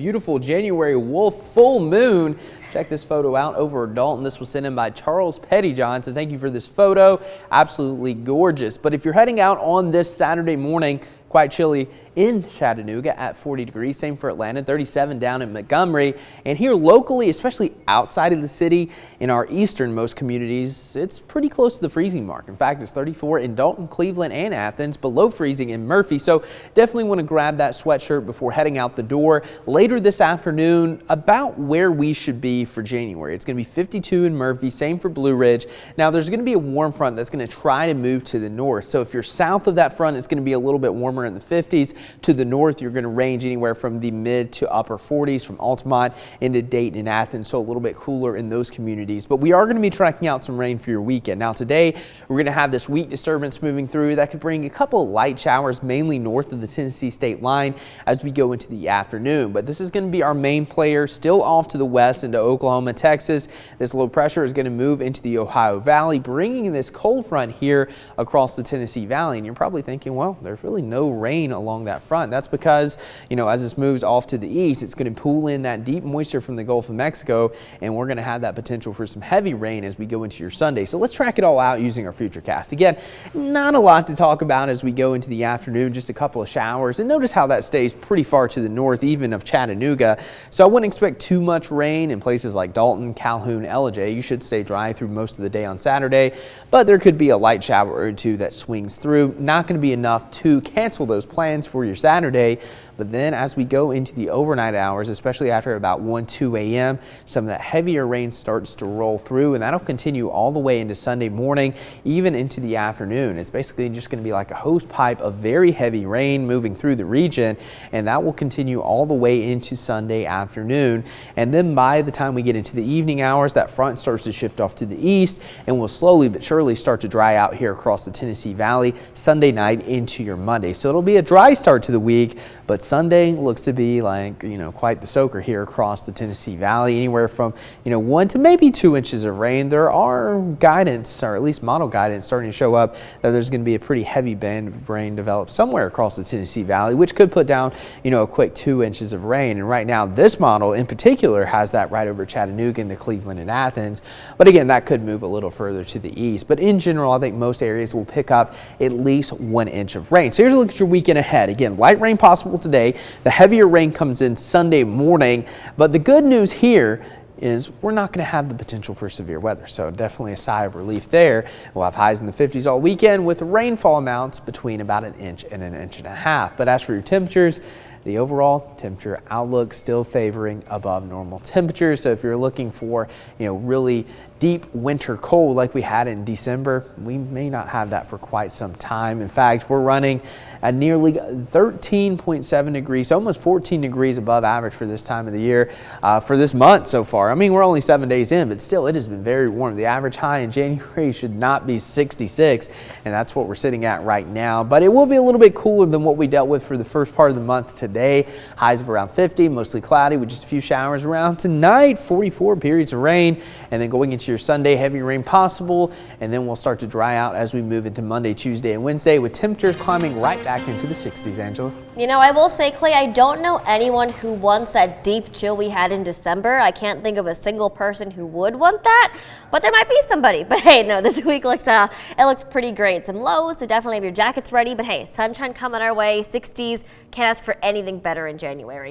Beautiful January wolf full moon. Check this photo out over Dalton. This was sent in by Charles Pettyjohn. So thank you for this photo. Absolutely gorgeous. But if you're heading out on this Saturday morning, quite chilly in Chattanooga at 40 degrees. Same for Atlanta, 37 down in Montgomery. And here locally, especially outside of the city, in our easternmost communities, it's pretty close to the freezing mark. In fact, it's 34 in Dalton, Cleveland, and Athens, below freezing in Murphy. So definitely want to grab that sweatshirt before heading out the door. Later this afternoon, about where we should be for January. It's going to be 52 in Murphy, same for Blue Ridge. Now there's going to be a warm front that's going to try to move to the north. So if you're south of that front, it's going to be a little bit warmer in the 50s. To the north, you're going to range anywhere from the mid to upper 40s from Altamont into Dayton and Athens, so a little bit cooler in those communities. But we are going to be tracking out some rain for your weekend. Now today, we're going to have this weak disturbance moving through that could bring a couple of light showers, mainly north of the Tennessee state line as we go into the afternoon. But this is going to be our main player still off to the west into Oklahoma, Texas. This low pressure is going to move into the Ohio Valley, bringing this cold front here across the Tennessee Valley. And you're probably thinking, well, there's really no rain along that front. That's because, as this moves off to the east, it's going to pull in that deep moisture from the Gulf of Mexico, and we're going to have that potential for some heavy rain as we go into your Sunday. So let's track it all out using our Futurecast. Again, not a lot to talk about as we go into the afternoon, just a couple of showers, and notice how that stays pretty far to the north, even of Chattanooga. So I wouldn't expect too much rain in places like Dalton, Calhoun, Ellijay. You should stay dry through most of the day on Saturday, but there could be a light shower or two that swings through. Not going to be enough to cancel those plans for your Saturday. But then as we go into the overnight hours, especially after about 1-2 a.m., some of that heavier rain starts to roll through, and that'll continue all the way into Sunday morning, even into the afternoon. It's basically just going to be like a hose pipe of very heavy rain moving through the region, and that will continue all the way into Sunday afternoon. And then by the time we get into the evening hours, that front starts to shift off to the east and will slowly but surely start to dry out here across the Tennessee Valley Sunday night into your Monday. So it'll be a dry start to the week, but Sunday looks to be like, quite the soaker here across the Tennessee Valley, anywhere from, 1 to maybe 2 inches of rain. There are guidance, or at least model guidance, starting to show up that there's going to be a pretty heavy band of rain developed somewhere across the Tennessee Valley, which could put down, a quick 2 inches of rain. And right now, this model in particular has that right over Chattanooga into Cleveland and Athens. But again, that could move a little further to the east. But in general, I think most areas will pick up at least 1 inch of rain. So here's a look at your weekend ahead. Again, light rain possible today. The heavier rain comes in Sunday morning, but the good news here is we're not going to have the potential for severe weather. So definitely a sigh of relief there. We'll have highs in the 50s all weekend with rainfall amounts between about 1 inch and 1.5 inches. But as for your temperatures, the overall temperature outlook still favoring above normal temperatures. So if you're looking for, really deep winter cold like we had in December, we may not have that for quite some time. In fact, we're running at nearly 13.7 degrees, almost 14 degrees above average for this time of the year, for this month so far. I mean, we're only 7 days in, but still it has been very warm. The average high in January should not be 66, and that's what we're sitting at right now. But it will be a little bit cooler than what we dealt with for the first part of the month today. Highs of around 50, mostly cloudy with just a few showers around tonight, 44 periods of rain, and then going into your Sunday, heavy rain possible, and then we'll start to dry out as we move into Monday, Tuesday, and Wednesday with temperatures climbing right back into the 60s, Angela. I will say, Clay, I don't know anyone who wants that deep chill we had in December. I can't think of a single person who would want that, but there might be somebody. But hey, no, this week looks pretty great. Some lows, so definitely have your jackets ready. But hey, sunshine coming our way, 60s. Can't ask for anything better in January.